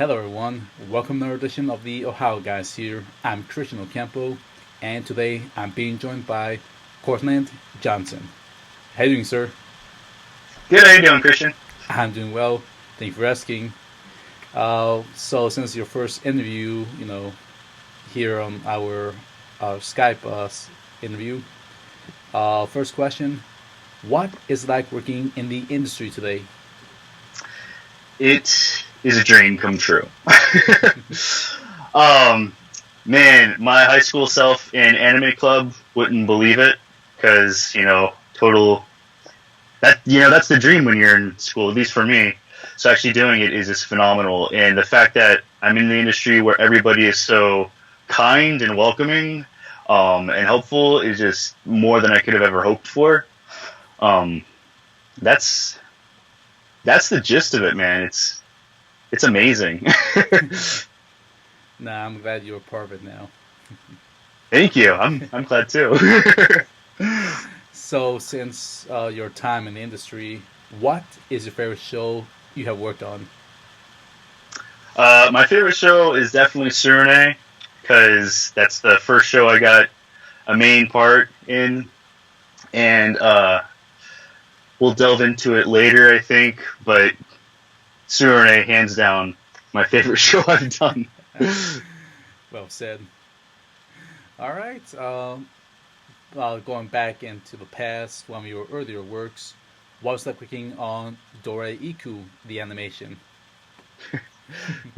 Hello, everyone. Welcome to another edition of the Ohio Guys here. I'm Christian Ocampo, and today I'm being joined by Courtland Johnson. How you doing, sir? Good, how you doing, Christian? I'm doing well. Thank you for asking. So since your first interview, here on our Skype interview, first question: what is it like working in the industry today? It is a dream come true. um, Man, my high school self in anime club wouldn't believe it because total that's the dream when you're in school, at least for me. So actually doing it is just phenomenal, and the fact that I'm in the industry where everybody is so kind and welcoming, and helpful is just more than I could have ever hoped for. Um, that's that's the gist of it, man. It's amazing. Nah, I'm glad you're a part of it now. Thank you. I'm glad too. So, since your time in the industry, what is your favorite show you have worked on? My favorite show is definitely Surne because that's the first show I got a main part in, and we'll delve into it later, I think. But Surne, hands down, my favorite show I've done. Well said. All right. Going back into the past, one of your earlier works, what was like clicking on Dore Iku, the animation?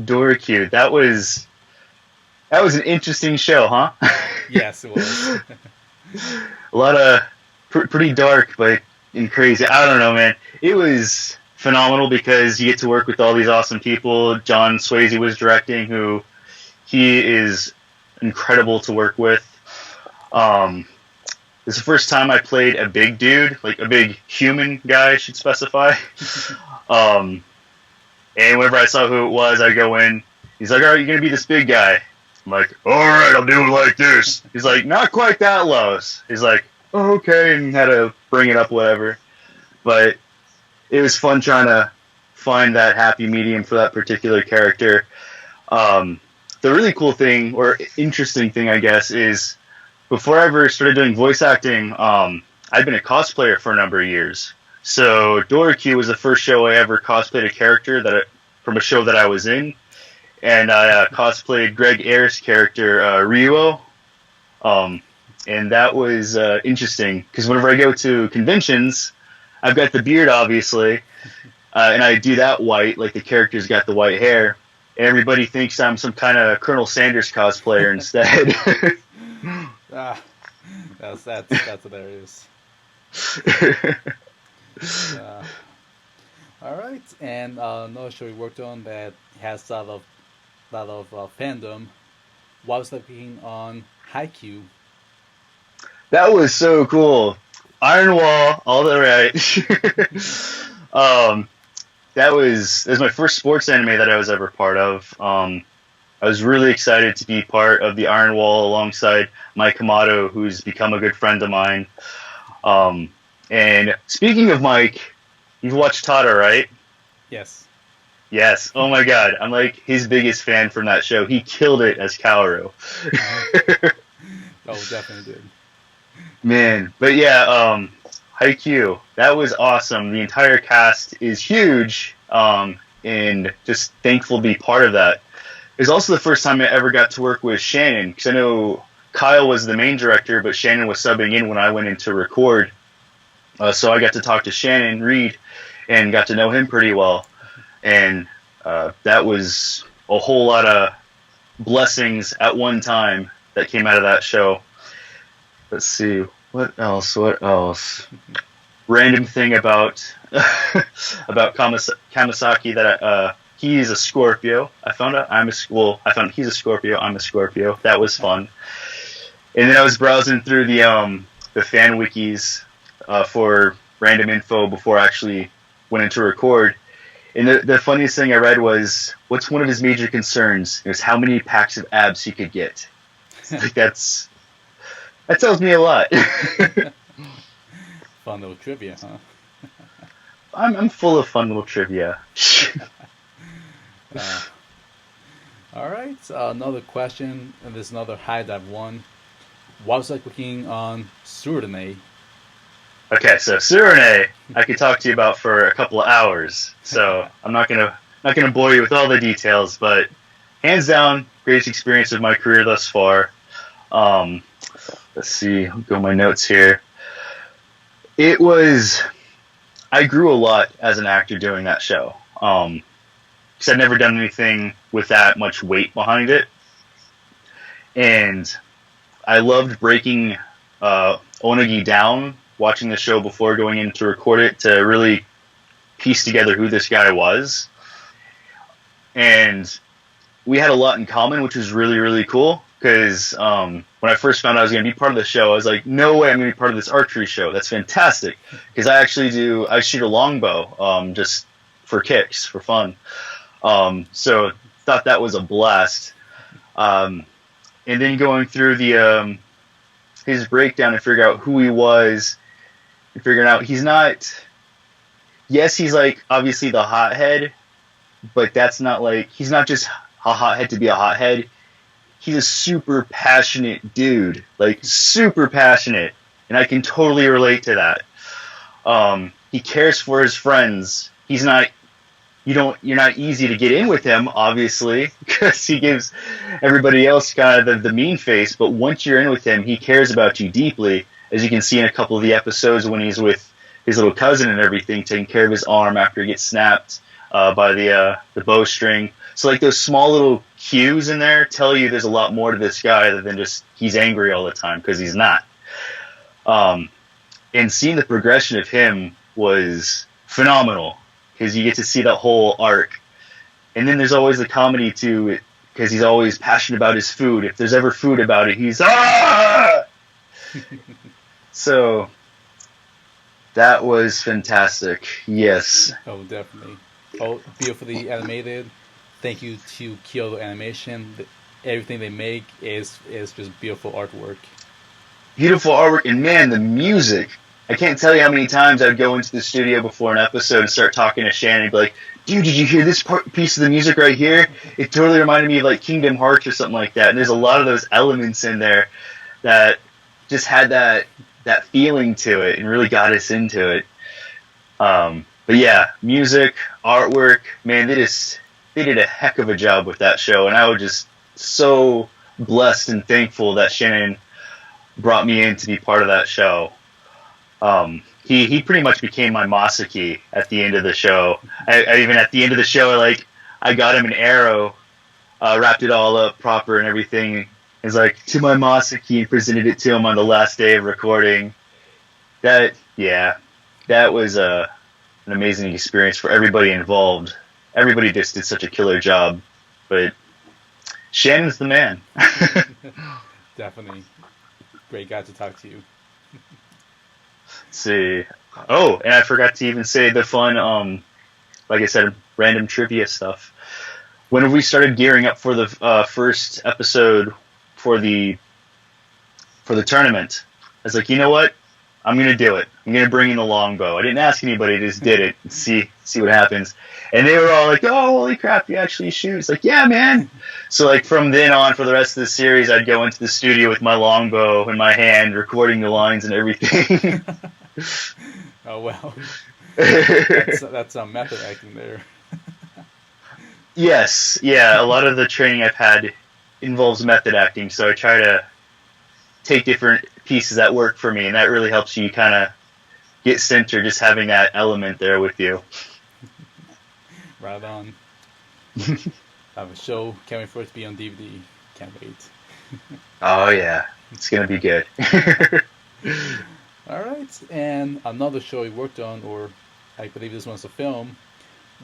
Doricue, that was an interesting show, huh? Yes, it was. A lot of pretty dark, but and crazy. I don't know, man. It was phenomenal because you get to work with all these awesome people. John Swayze was directing, who he is incredible to work with. Um, this is the first time I played a big dude, like a big human guy, I should specify. Um, and whenever I saw who it was, I'd go in. He's like, "All right, you're gonna be this big guy." I'm like, "All right, I'll do it like this." He's like, "Not quite that low." He's like, "Oh, okay," and had to bring it up, whatever. But it was fun trying to find that happy medium for that particular character. Um, the really cool thing, or interesting thing, I guess, is before I ever started doing voice acting, I'd been a cosplayer for a number of years. So Doricue was the first show I ever cosplayed a character from a show that I was in, and I cosplayed Greg Ayres' character Ryuo. Um, and that was interesting because whenever I go to conventions, I've got the beard, obviously, and I do that white, like the character's got the white hair. Everybody thinks I'm some kind of Colonel Sanders cosplayer instead. Ah, that's hilarious. Uh, all right, and another show you worked on that has a lot of fandom. What was like clicking on Haikyuu? That was so cool. Iron Wall, all the right. That was my first sports anime that I was ever part of. I was really excited to be part of the Iron Wall alongside Mike Amato, who's become a good friend of mine. Um, and speaking of Mike, you've watched Tata, right? Yes. Yes. Oh my God, I'm like his biggest fan from that show. He killed it as Kaoru. Oh, definitely did. Man, but yeah, Haikyuu, that was awesome. The entire cast is huge, and just thankful to be part of that. It was also the first time I ever got to work with Shannon, because I know Kyle was the main director, but Shannon was subbing in when I went in to record. So I got to talk to Shannon Reed and got to know him pretty well. And that was a whole lot of blessings at one time that came out of that show. Let's see. What else? What else? Random thing about about Kamasaki that he's a Scorpio. I found out I found he's a Scorpio. I'm a Scorpio. That was fun. And then I was browsing through the fan wikis for random info before I actually went into record. And the funniest thing I read was, what's one of his major concerns? It was how many packs of abs he could get. Like that tells me a lot. Fun little trivia, huh? I'm full of fun little trivia. Uh, All right, another question, and this is another high dive one. What was like working on Suriname? Okay, so Suriname, I could talk to you about for a couple of hours. So I'm not gonna bore you with all the details, but hands down, greatest experience of my career thus far. Um, let's see, I'll go my notes here. It was I grew a lot as an actor doing that show. Because I'd never done anything with that much weight behind it, and I loved breaking Onagi down, watching the show before going in to record it to really piece together who this guy was. And we had a lot in common, which was really, really cool. Because when I first found out I was going to be part of the show, I was like, no way I'm going to be part of this archery show. That's fantastic. Because I shoot a longbow just for kicks, for fun. So thought that was a blast. And then going through the his breakdown and figure out who he was, and figuring out he's not. Yes, he's like obviously the hothead, but that's not like he's not just a hothead to be a hothead. He's a super passionate dude, like super passionate, and I can totally relate to that. He cares for his friends. He's not. You're not easy to get in with him, obviously, because he gives everybody else kind of the mean face. But once you're in with him, he cares about you deeply, as you can see in a couple of the episodes when he's with his little cousin and everything, taking care of his arm after he gets snapped by the bowstring. So like those small little cues in there tell you there's a lot more to this guy than just he's angry all the time, because he's not. And seeing the progression of him was phenomenal, because you get to see that whole arc. And then there's always the comedy too, because he's always passionate about his food. If there's ever food about it, he's ah. So that was fantastic. Yes. Oh, definitely. Oh, beautifully animated. Thank you to Kyoto Animation. Everything they make is just beautiful artwork. Beautiful artwork, and man, the music. I can't tell you how many times I'd go into the studio before an episode and start talking to Shannon and be like, dude, did you hear this piece of the music right here? It totally reminded me of like Kingdom Hearts or something like that. And there's a lot of those elements in there that just had that feeling to it and really got us into it. But yeah, music, artwork, man, they did a heck of a job with that show. And I was just so blessed and thankful that Shannon brought me in to be part of that show. He pretty much became my Masaki at the end of the show. I even at the end of the show, I got him an arrow, wrapped it all up proper and everything. It's like, to my Masaki, and presented it to him on the last day of recording. That was an amazing experience for everybody involved. Everybody just did such a killer job, but Shannon's the man. Definitely. Great guy to talk to you. Let's see. Oh, and I forgot to even say the fun, like I said, random trivia stuff. When we started gearing up for the first episode for the tournament, I was like, you know what? I'm gonna do it. I'm gonna bring in the longbow. I didn't ask anybody; I just did it. And see what happens. And they were all like, "Oh, holy crap! You actually shoot!" It's like, "Yeah, man." So like from then on, for the rest of the series, I'd go into the studio with my longbow in my hand, recording the lines and everything. Oh well, that's method acting there. Yes, yeah. A lot of the training I've had involves method acting, so I try to take different pieces that work for me, and that really helps you kind of get centered, just having that element there with you. Right on. Have a show. Can't wait for it to be on DVD. Can't wait. Oh yeah, it's gonna be good. All right, and another show you worked on, or I believe this one's a film.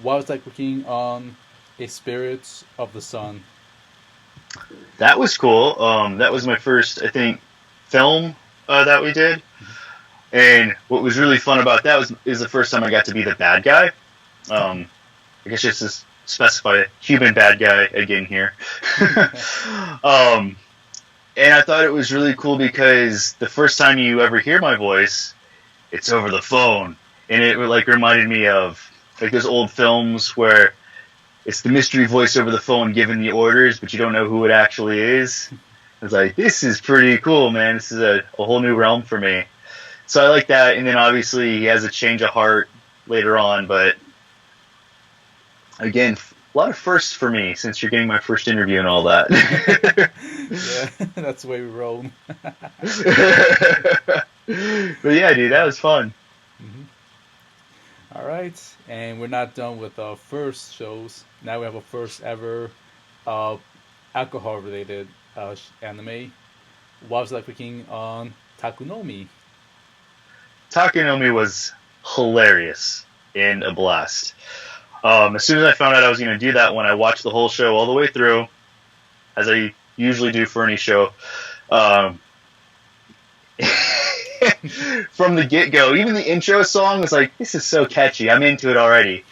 What was like working on A Spirits of the Sun? That was cool. That was my first, I think, film that we did. And what was really fun about that is the first time I got to be the bad guy. I guess just to specify a human bad guy again here. And I thought it was really cool because the first time you ever hear my voice, it's over the phone. And it like reminded me of like those old films where it's the mystery voice over the phone giving the orders, but you don't know who it actually is. It's like, this is pretty cool, man. This is a whole new realm for me. So I like that. And then obviously he has a change of heart later on. But again, a lot of firsts for me since you're getting my first interview and all that. Yeah, that's the way we roll. But yeah, dude, that was fun. All right, and we're not done with our first shows. Now we have a first ever alcohol-related anime. What was like working on Takunomi? Takunomi was hilarious and a blast. As soon as I found out I was going to do that one, I watched the whole show all the way through, as I usually do for any show. From the get-go, even the intro song was like, this is so catchy. I'm into it already.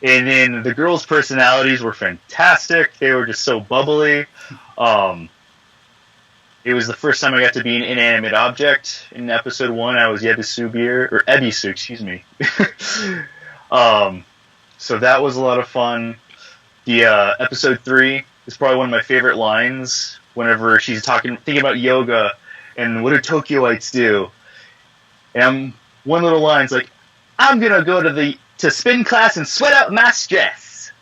And then the girls' personalities were fantastic. They were just so bubbly. It was the first time I got to be an inanimate object. In episode 1, I was Ebisu, excuse me. So that was a lot of fun. The episode 3 is probably one of my favorite lines. Whenever she's thinking about yoga and what do Tokyoites do, and one little line's like, "I'm gonna go to spin class and sweat out my stress."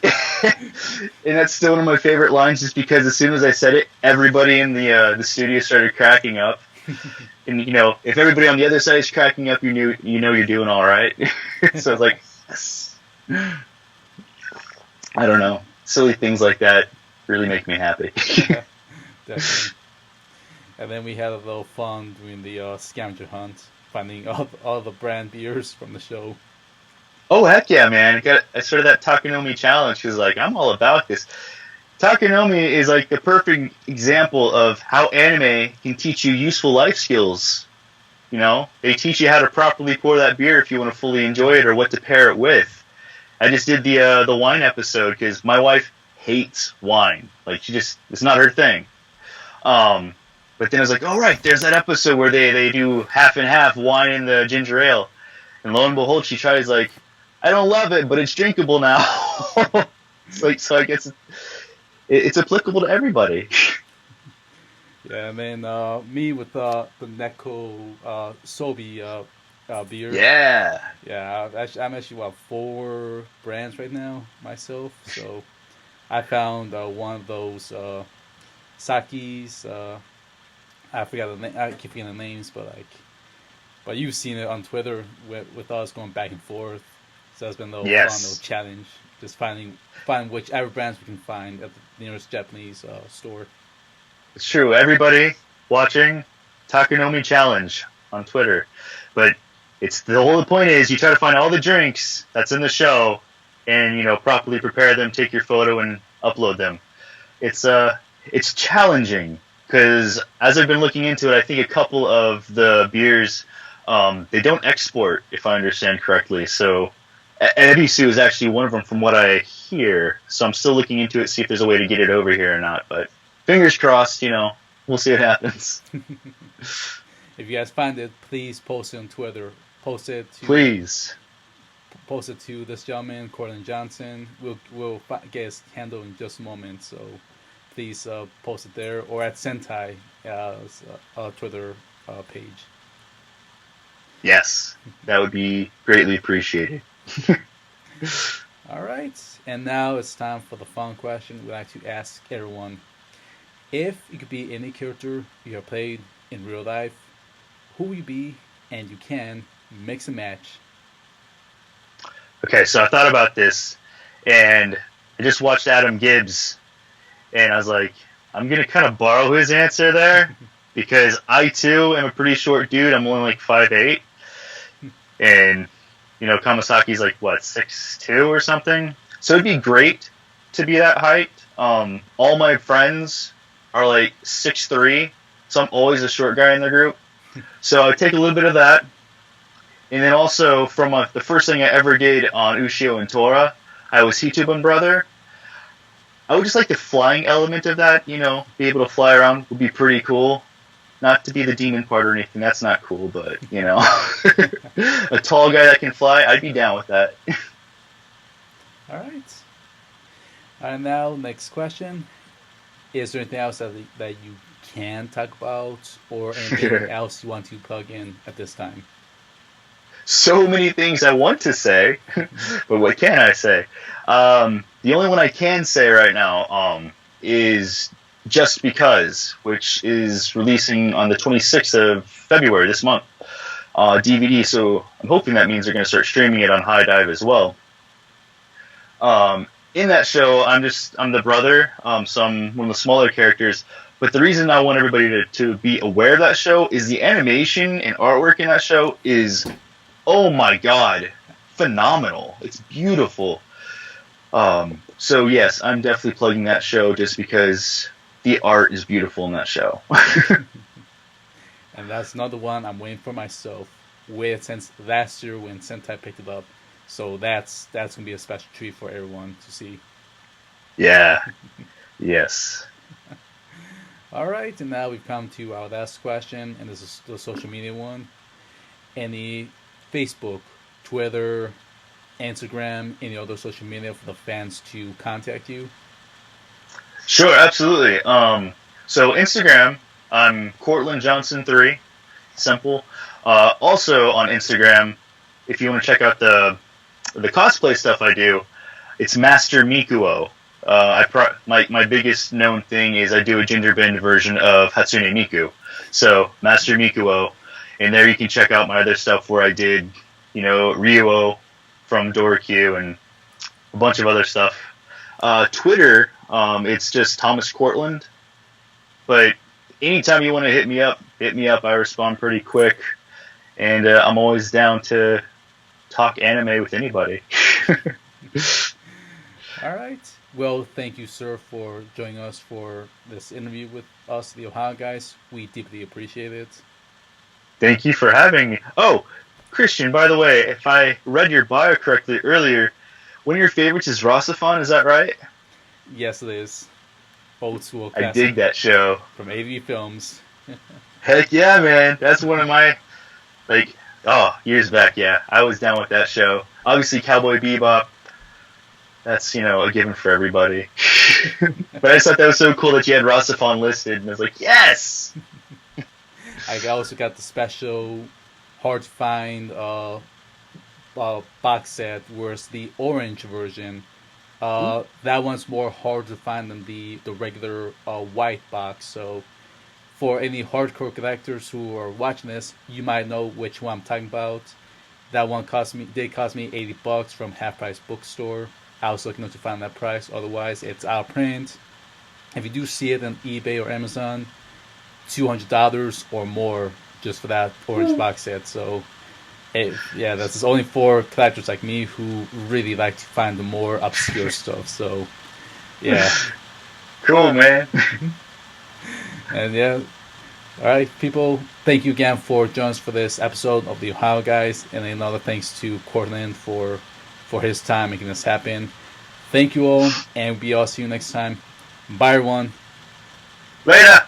And that's still one of my favorite lines, just because as soon as I said it, everybody in the studio started cracking up. And if everybody on the other side is cracking up, you know you're doing all right. So it's like, yes. I don't know, silly things like that really make me happy. Yeah, definitely. And then we had a little fun doing the scavenger hunt, finding all the brand beers from the show. Oh, heck yeah, man. I started that Takunomi challenge because, like, I'm all about this. Takunomi is, like, the perfect example of how anime can teach you useful life skills. They teach you how to properly pour that beer if you want to fully enjoy it, or what to pair it with. I just did the wine episode because my wife hates wine. Like, it's not her thing. But then I was like, all right, there's that episode where they do half and half wine and the ginger ale. And lo and behold, she tries, like, I don't love it, but it's drinkable now. So I guess it's applicable to everybody. Yeah, and then me with the Neko Sobi beer. Yeah. Yeah, I'm actually 4 brands right now myself. So I found one of those sakis. I forgot the name. I keep forgetting the names, but you've seen it on Twitter with us going back and forth. So it's been a little fun, little challenge. Just find whichever brands we can find at the nearest Japanese store. It's true. Everybody watching, Takunomi Challenge on Twitter. But the whole point is you try to find all the drinks that's in the show and, properly prepare them, take your photo, and upload them. It's challenging because as I've been looking into it, I think a couple of the beers, they don't export, if I understand correctly. So Ebisu is actually one of them from what I hear. So I'm still looking into it, see if there's a way to get it over here or not. But fingers crossed, we'll see what happens. If you guys find it, please post it on Twitter. Post it to this gentleman, Courtland Johnson. We'll get his handle in just a moment. So please post it there, or at Sentai Twitter page. Yes, that would be greatly appreciated. All right, and now it's time for the fun question. We'd like to ask everyone, if you could be any character you have played in real life, who will you be? And you can mix and match. Okay, so I thought about this, and I just watched Adam Gibbs, and I was like, I'm going to kind of borrow his answer there, because I, too, am a pretty short dude. I'm only like 5'8", and, Kamasaki's like, 6'2" or something? So it'd be great to be that height. All my friends are like 6'3", so I'm always a short guy in the group. So I take a little bit of that. And then also, from the first thing I ever did on Ushio and Tora, I was Hitubun brother. I would just like the flying element of that, be able to fly around would be pretty cool. Not to be the demon part or anything, that's not cool, but, a tall guy that can fly, I'd be down with that. All right. And now, next question. Is there anything else that you can talk about, or anything else you want to plug in at this time? So many things I want to say, but what can I say? The only one I can say right now is Just Because, which is releasing on the 26th of February this month, DVD. So I'm hoping that means they're going to start streaming it on High Dive as well. In that show, I'm the brother, so I'm one of the smaller characters. But the reason I want everybody to be aware of that show is the animation and artwork in that show is, oh my god, phenomenal. It's beautiful. So yes, I'm definitely plugging that show just because the art is beautiful in that show. And that's another one I'm waiting for myself. Waited since last year when Sentai picked it up, so that's gonna be a special treat for everyone to see. Yeah. Yes. All right, and now we've come to our last question, and this is the social media one. Any Facebook, Twitter, Instagram, any other social media for the fans to contact you? Sure, absolutely. So Instagram, I'm Courtland Johnson 3. Simple. Also on Instagram, if you want to check out the cosplay stuff I do, it's Master Mikuo. My biggest known thing is I do a gender bend version of Hatsune Miku. So Master Mikuo, and there you can check out my other stuff where I did, Ryuo from Dorikyu and a bunch of other stuff. Twitter, it's just Thomas Courtland. But anytime you want to hit me up. I respond pretty quick, and I'm always down to talk anime with anybody. All right. Well, thank you, sir, for joining us for this interview with us, the Ohio guys. We deeply appreciate it. Thank you for having me. Oh, Christian, by the way, if I read your bio correctly earlier, one of your favorites is Rossifon, is that right? Yes, it is. Old school I classic dig that show. from AV Films. Heck yeah, man. That's one of my, years back, yeah. I was down with that show. Obviously, Cowboy Bebop, that's, a given for everybody. But I just thought that was so cool that you had Rossifon listed, and I was like, yes! I also got the special hard to find box set, whereas the orange version, that one's more hard to find than the regular white box. So for any hardcore collectors who are watching this, you might know which one I'm talking about. That one did cost me $80 from Half Price Bookstore. I was looking to find that price. Otherwise, it's out of print. If you do see it on eBay or Amazon, $200 or more just for that orange box set. So, that's only for collectors like me who really like to find the more obscure stuff. So, yeah. Cool, man. And yeah. All right, people, thank you again for joining us for this episode of the Ohio Guys. And another thanks to Courtland for his time making this happen. Thank you all, and we'll see you next time. Bye, everyone. Later.